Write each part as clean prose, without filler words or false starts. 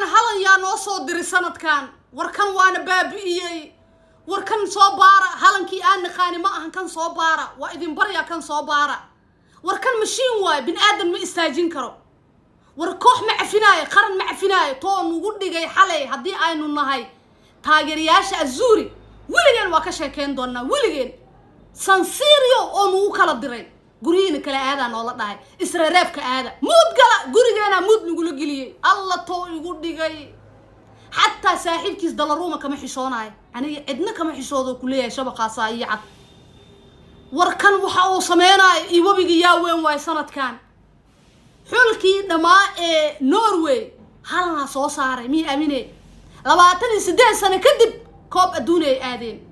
هلا يا نوصو دري سنة كان وركن وانا بابيي وركن صوبارة هلنكي أنا خاني ما أهن كان صوبارة وإذن بريا كان صوبارة وركن مشين واي بن آدم ما استاجين كرو وركوح معفناي قرن معفناي طون وقولي جاي حلي هدي عينو النهاي تاجرياش الزوري ولجن وكشة كان دونا ولجن سانسيريو أو كلا درين قرين كلا هذا نولا ده إسرائيل كهذا مود كلا قرينا مود نقول جليه الله طول يقول جاي حتى صاحب كيس دلاروما كم حصانه يعني عندنا كم حصاده كلية شبكة صايعة وركن وحاو سمينا يبغي يا وين واي سنة كان حلكي دماء نوروي هلا صو صار مين أمينة لبعتني 6 سنة كدب كوب أدوني آدين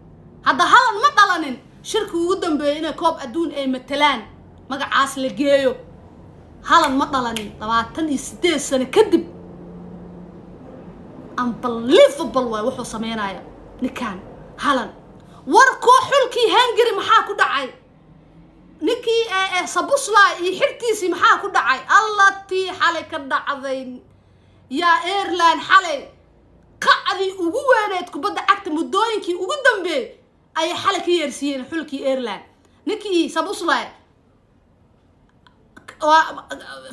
هذا هلا ما دلنا شركة قدام بينا كوب أدون مثلان ما قاعس لجيو هلا ما دلنا لبعتني 6 سنة كدب unbelievable واي وحو سمينايا نكان هلا وركو حلكي هنجري محا كدعاي نكي صبوصلا يحركيسي محا كدعاي الله تي حالي كدعاذين يا ايرلان حالي قعدي ugu weeneed kubada cagta mudooyinkii ugu dambeeyay ay xalay ka yeersiiyeen xulkii Ireland ninkii sabusla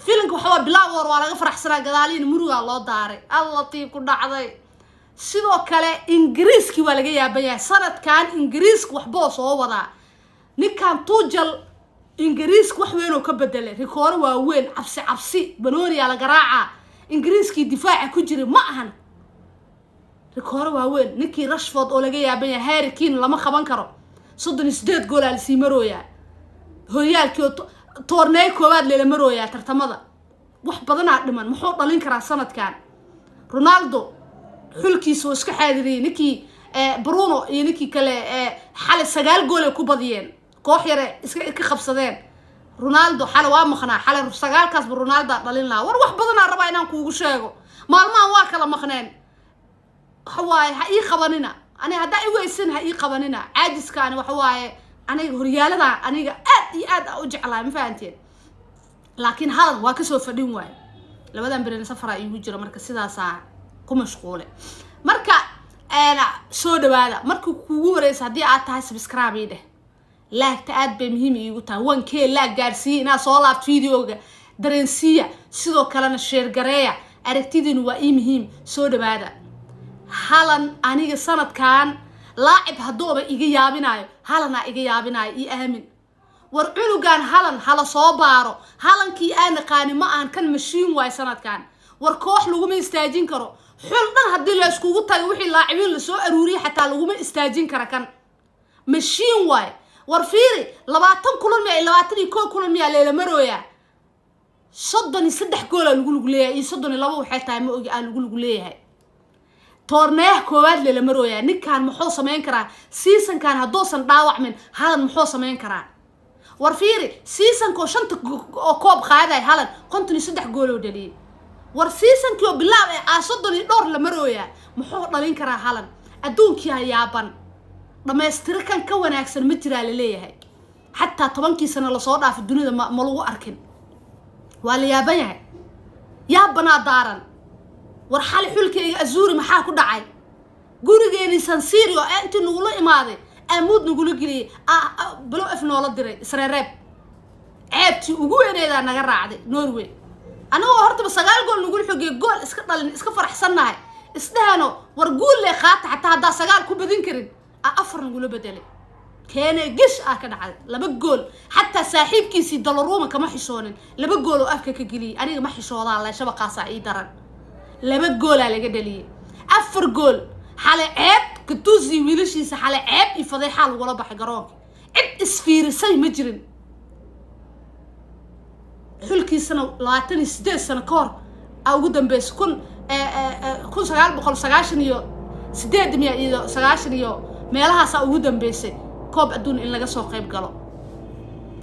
filimku waxa bilaw war laga faraxsanaa gadaaliin muruga loo daaray alla tii ku dhacday sidoo kale ingiriiski waa laga yaabay sanadkan ingiriisku waxba soo wada ninkan tuujal ingiriisku wax weyn oo ka bedelay rikoor waa weyn cabsi banooniya la garaaca ingiriiski difaaca ku jiray ma ahan rikoor waa weyn ninkii Rashford oo laga yaabay Harry Kane lama qaban karo 38 gool al siimarooya horyaalkii toornay koowaad leela marooya tartamada wax badan dhiman muxuu dhalin karaa sanadkan Ronaldo xulkiisu iska xaadiriyay ninkii Bruno iyo ninkii kale xal 9 gool ku badiyeen koox yare iska qabsadeen Ronaldo xal waa maqnaa xal 9 kaas Ronaldo dhalin la war wax badan rabaa inaan kuugu sheego maalmahan waa kala maqneen حواي هاي قوانينا أنا هدا إيويسن هاي قوانينا عاجز كان وحواي أنا هريالة دا أنا قاد أوجع على مفانتين لكن هذا واكسو فدين واي لبدا برين سفرة يوجر مركز سيدا ساعة كو مشغولة مركا أنا سو دوادا مركو كوريس هدي عاد سبسكرايب ده لاك تأد بمهم يقولها 1K لاك جارسي ناس والله فيديو درنسية سيدو كلام الشير جريا أركتيدين وإيه مهم سو دوادا هالن أنيق سنة كان لاعب هدوبة إيجي يابينايو هالنا إيجي يابينايو إيهمين ورعنو كان هالن هلا صوبارو هالن كي أنا قاني ما أن كان مشين واي سنة كان وركوح لغومي استاجين كرو حلقان هدي اللي أسكوغو تاقوحي اللاعبين اللي سو أروري حتى لغومي استاجين كرا كان مشين واي ورفيري لباتن كلون ميا لباتن يكون كلون ميا ليلة مرويا صدني 3 جولا لغو ليها صدني لبو حيثا يموغي آن لغو ليها تورنيه كواد اللي مرويا نك كان محو سمين كرا سيسن كان هدوسن داوع من هالن محو سمين كرا ورفيري سيسن كو شنت كوب خايداي هالن كنتني 3 جولو دلي ور سيسن كيو بالله اصدني دور لمرويا محو دلين كرا هالن ادونكي يابان دمهستر كان ka wanaagsan ma jira leeyahay hatta 10 sano la soo dhaaf dunida ma lagu arkin waa la yaaban yahay yaabana daaran war xal xulkayga azuuri maxaa ku dhacay gurigeeni San Siro inta nagu la imaaday amood nagu la geliyay balo afnoo la diray Israareeb ceebti ugu weeneeda naga raacday Norway anagoo horta 9 gool nagu xogay gool iska dhalin iska faraxsanahay isdahano war gool le qaata hatta hada 9 ku badin karin afar nagu la bedelay keena gish ka dhacay 2 gool hatta saaxiibkiisi Donnarumma kama xishoonin 2 gool oo afka ka geliyay aniga ma xishoodaa la shabaqaasa ii daran 2 جول على جدلية 4 جول حلا عيب كتوزي ويلشي سحلا عيب يفضي حال ولا بحجران عيب اسفير سي مجرم حلكي سنة لاتني 6 سنة كور أو قدام بس كن سجال بقول سجاشن يو 6 يو سجاشن يو مالها سا قدام بس كوب أدون إن لقى سوق قيب قلو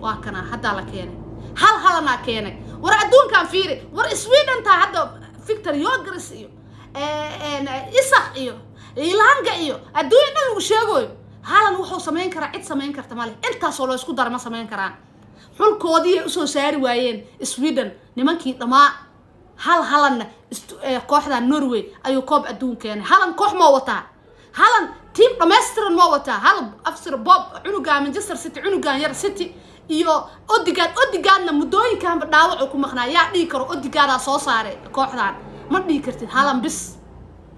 وكنا حتى على كينه هل أنا كينه ورا أدون كان فيري ورا سويدن تا حدا فيكتور يوغرس إيو إسحاق إيو إيلانجا إيو الدنيا نلو شيء هلا نوحو سمين كرا عد سمين كرت مالي أنت صلوا يسكو دار ما سمين كران حول كودي أسو ساري وين سويدن نمانكي طماع هالن كوحدة نرويج أيو كوب أدون كان هالن كوح ما وطا هالن تيم رمستر ما وطا هال أفسر بوب عنقا مانشستر سيتي عنقا ير سيتي iyo odigaadna mudooyinkan dhaawac ku maqnaa yaa dhigi karo odigaada soo saaray kooxdan ma dhigi kartid halan bis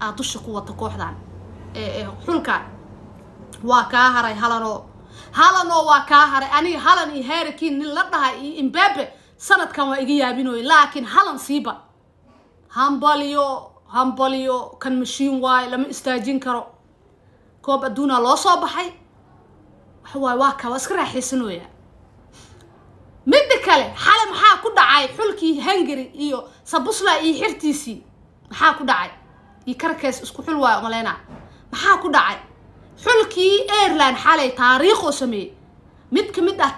aad dusha ku wata kooxdan xulka waa ka haray halano waa ka haray aniga halan iyo Harry Kane nin la dhahay Mbappe sanadkan waa iga yaabinooy laakiin halan siiba hambaliyo kan mashiin waay lama istaajin karo koob adduuna loo soo baxay waa ka iska raaxaysanooya midda kale xalay maxaa ku dhacay xulkii Hungary iyo Sabusla iyo xirtiisi maxaa ku dhacay karkaas isku xul waa umaleena maxaa ku dhacay xulkii Ireland xalay taariikh oo sameeyay mid kamid ah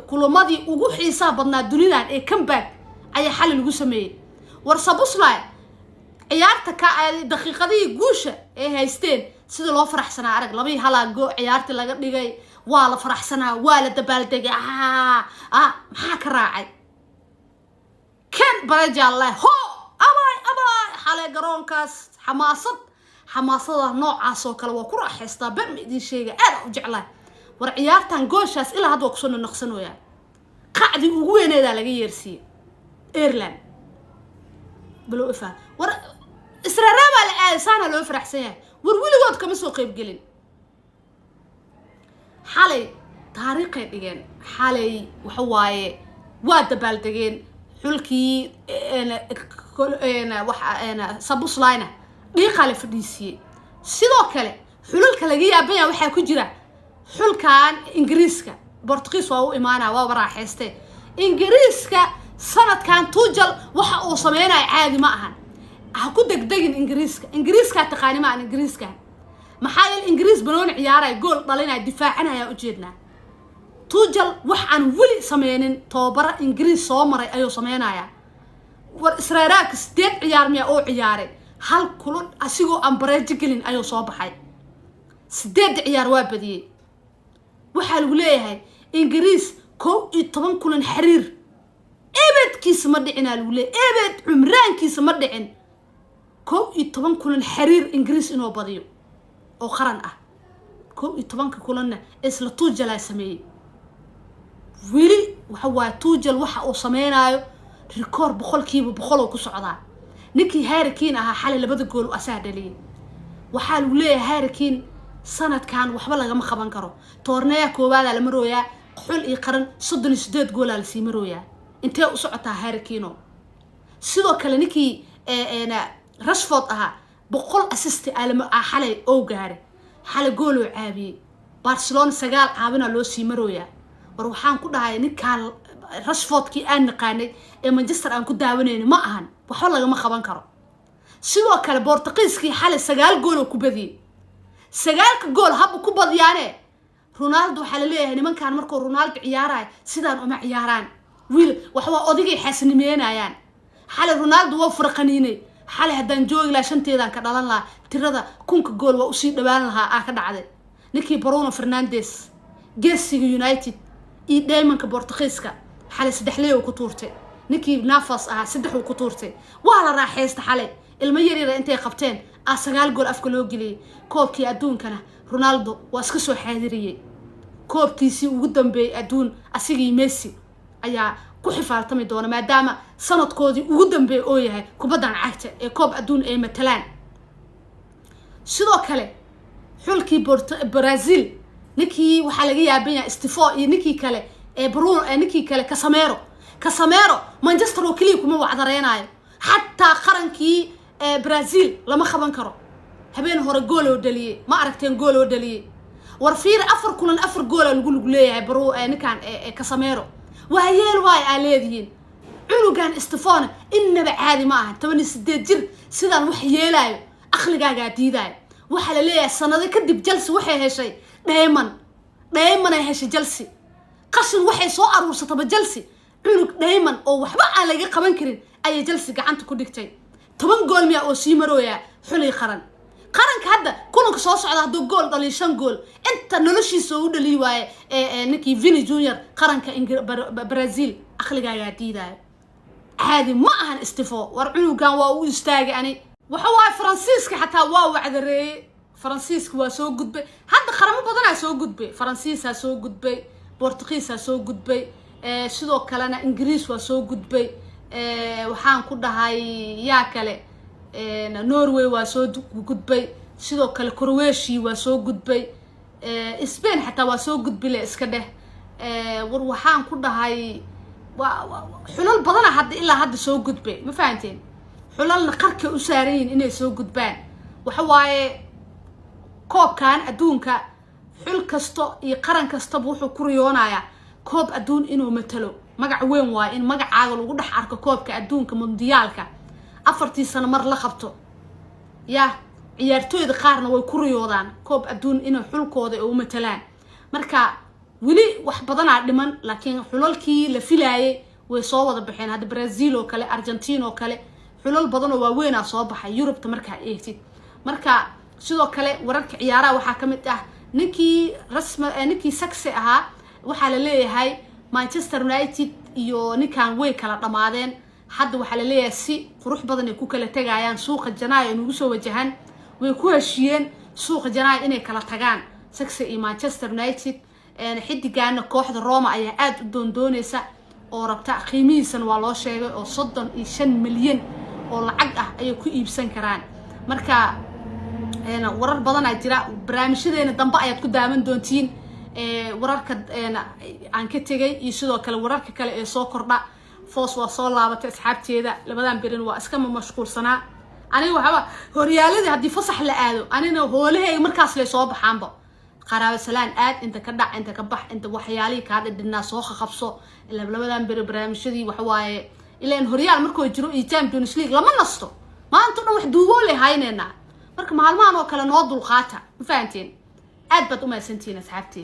kulamadii ugu xiisaha badnaa dunida ee comeback ayaa xalay lagu sameeyay war Sabusla ciyaarta ka daqiiqadii guusha ee haysteen sida loo faraxsanaa arag labii halaago ciyaartii laga dhigay waa la faraxsanaa waa la dabaaldegay maxaa ka raacay kan barajaalleh ho abay xalay garoonkaas xamaasada noocaas oo kale waa ku raaxaystaa baan idin sheegay aad u jeclaa war ciyaartan gooshaas ilaa hadda ku soo naqsanooyaa qacdi ugu weyneeda laga yeersiiyay Ireland balo ifa war Israa'iil la aasana loo faraxsan yahay war wiligood kama soo qayb gelin xalay taariikhay dhigeen xalay waxa waaye waa dabaaldegeen xulkii Sabuslayna dhiiqale fadhiisiyay sidoo kale xululka laga yaabaya waxa ku jira xulkan Ingiriiska Portugiis waa u imaanaa waa raaxaystay Ingiriiska sanadkan Tuchel waxa uu sameeyay caadi ma ahan ku degdegin Ingiriiska taqaani ma aan Ingiriiska maxaa yeelay Ingiriis banoon ciyaaray gool dhalinay difaacanaya u jeednaa Tuchel wax aan wali sameeynin toobara Ingiriis soo maray ayuu sameeynaya war Israa'iil sideed ciyaar miya oo ciyaaray hal kulan asigoo aan bareejo gelin ayuu soo baxay sideed ciyaar waa badiyay waxa lagu leeyahay Ingiriis 11 kulan xiriir ebedkiisa ma dhicina lagu leeyahay ebed cumraankiisa ma dhicin 11 kulan xiriir Ingiriis inoo badiyo oo qaran ah 11 kulanna isla Tuchel ay sameeyay wili waxa Tuchel waxa uu sameeynayo record 100% ku socdaa ninkii Harry Kane ahaa xalay labada gool u asaa dhaliyay waxa lagu leeyahay Harry Kane sanadkan waxba laga ma qaban karo toorneeya koowaad la marooyaa xul iyo qaran 38 gool la sii marooyaa intee u socotaa Harry Kane sidoo kale ninkii Rashford ahaa 100 assist xalay oo gaaray xalay gool oo caabiyay Barcelona 9 caabina loo sii marooyaa war waxaan ku dhahay ninkaan Rashford ki aan naqaanay ee Manchester aan ku daawanayno ma ahan waxa laga ma qaban karo sidoo kale Portugiiskii xalay 9 gool oo ku badiyay 9 gool hab ku badiyaane Ronaldo waxa la leeyahay nimankan markuu Ronaldo ciyaaray sidaan uma ciyaaraan wiil waxa odigay xasnimeynayaan xalay Ronaldo waa farqaniinay xalay haddaan joogi la shanteedan ka dhalan la tirada kunka gool waa u sii dhawaan lahaa ka dhacday ninkii Bruno Fernandes Gessiga United iyo Diamondka Portugiiska xalay 3 leeyo ku tuurtay ninkii Navas saddex ku tuurtay waa la raaxaysta xalay ilma yaryar intay qabteen 9 gool afka loo geliyay koobkii adduunkana Ronaldo waa iska soo xaadiriyay koobkiisii ugu dambeeyay adduun asigii Messi ayaa ku xifaaltami doona maadaama sanadkoodii ugu dambeeyay oo yahay kubadan cagta ee koob adduun ee matalaan sidoo kale xulkii Brazil ninkii waxa laga yaabaya Stifo iyo ninkii kale ee Bruno ninkii kale Casemiro Manchester oo kaliya kuma wacdareenayo hatta qarankii Brazil lama qaban karo habeen hore gool oo dhaliyay ma aragteen gool oo dhaliyay war fiir 4 kulan 4 gool lagu leeyahay Bruno ninkan Casemiro waayeel waay aleediin cunugan Stefano inaba caadi ma aha 18 jir sidaan wax yeelayo aqligaaga diiday waxa la leeyahay sanado kadib Chelsea waxay heshay Diamond ay heshay Chelsea qashin waxay soo aruursatay Chelsea cunug Diamond oo waxba aan laga qaban karin ay Chelsea gacanta ku dhigtay 10 gool miya oo sii marooya xulay qaranka hadda kulanka soo socda haduu gool dhaliyo 5 gool inta noloshiisa uu dhaliyo waay ninkii Vini Junior qaranka Brazil aqligaaga diiday عادي ما أهن استفو ورعنو كان واو يستاجي يعني وحوا فرانسيسك حتى واو عذري فرانسيسك واسو قد بي هذا خرم بدنا سو قد بي فرانسيس سو قد بي برتقيس سو قد بي sidoo kalena ingiriis waa soo gudbay waxaan ku dhahay yaa kale Norway waa soo gudbay sidoo kale Croatia waa soo gudbay Spain xataa waa soo gudbile iska dheh war waxaan ku dhahay xulal badan hadda ilaa hadda soo gudbay ma fahanteen xulalna qarka u saareen inay soo gudbaan waxa waaye koobkan adduunka xul kasto iyo qaran kasta wuxuu ku riyoonayaa كوب أدون إنه مثله مجا وين واي إن مجا عاقل وقدح عرك كوب كأدون كمونديالك أفرتي سنة مر لخبطه يا عيارتوي ذقارنا ويكوريودان كوب أدون إنه حل كود أو مثلان مركا ولي وحبضنا عدمن لكن حلولكي لفيلاي ويصوّد بحين هذا برازيل وكله أرجنتين وكله حلول بدنا ووين صوبها يوروب تمركا إيتي مركا شو كله ورك عيارة وحكمته نكي رسم نكي سكسها waxaa la leeyahay Manchester United iyo ninkan way kala dhamaadeen hadda waxaa la leeyahay si qurux badan ay ku kala tagayaan suuqa Janaayo inuu soo wajahan way ku heshiyeen suuqa Janaayo inay kala tagaan Chelsea iyo Manchester United xidigaana kooxda Roma ayaa aad u doondoonaysa oo rabta qiimihiisan waa loo sheegay oo 35 milyan oo lacag ah ay ku iibsan karaan marka warar badan ay jira barnaamijyadeena dambe ayaad ku daaman doontiin wararka aan ka tagay iyo sidoo kale wararka kale ee soo kordha foos waa soo laabatay asxaabteeda labadan birin waa iska mashquulsanaa aniga waxa horyaaladii hadii fasax la aado anina hoolahay markaas la soo baxaanba qaraabo salaan aad inta ka dhac inta ka bax inta waxyaalii ka dhidhnaa soo qabso labadan bir barnaamijyadii waxa waaye ilaan horyaal markuu jiro iyo Champions League lama nasto maanta dhan wax duubo leh haynayna marka maalmahan oo kale noo dulqaata ma fahanteen aad baad u maasantiin asxaabteeda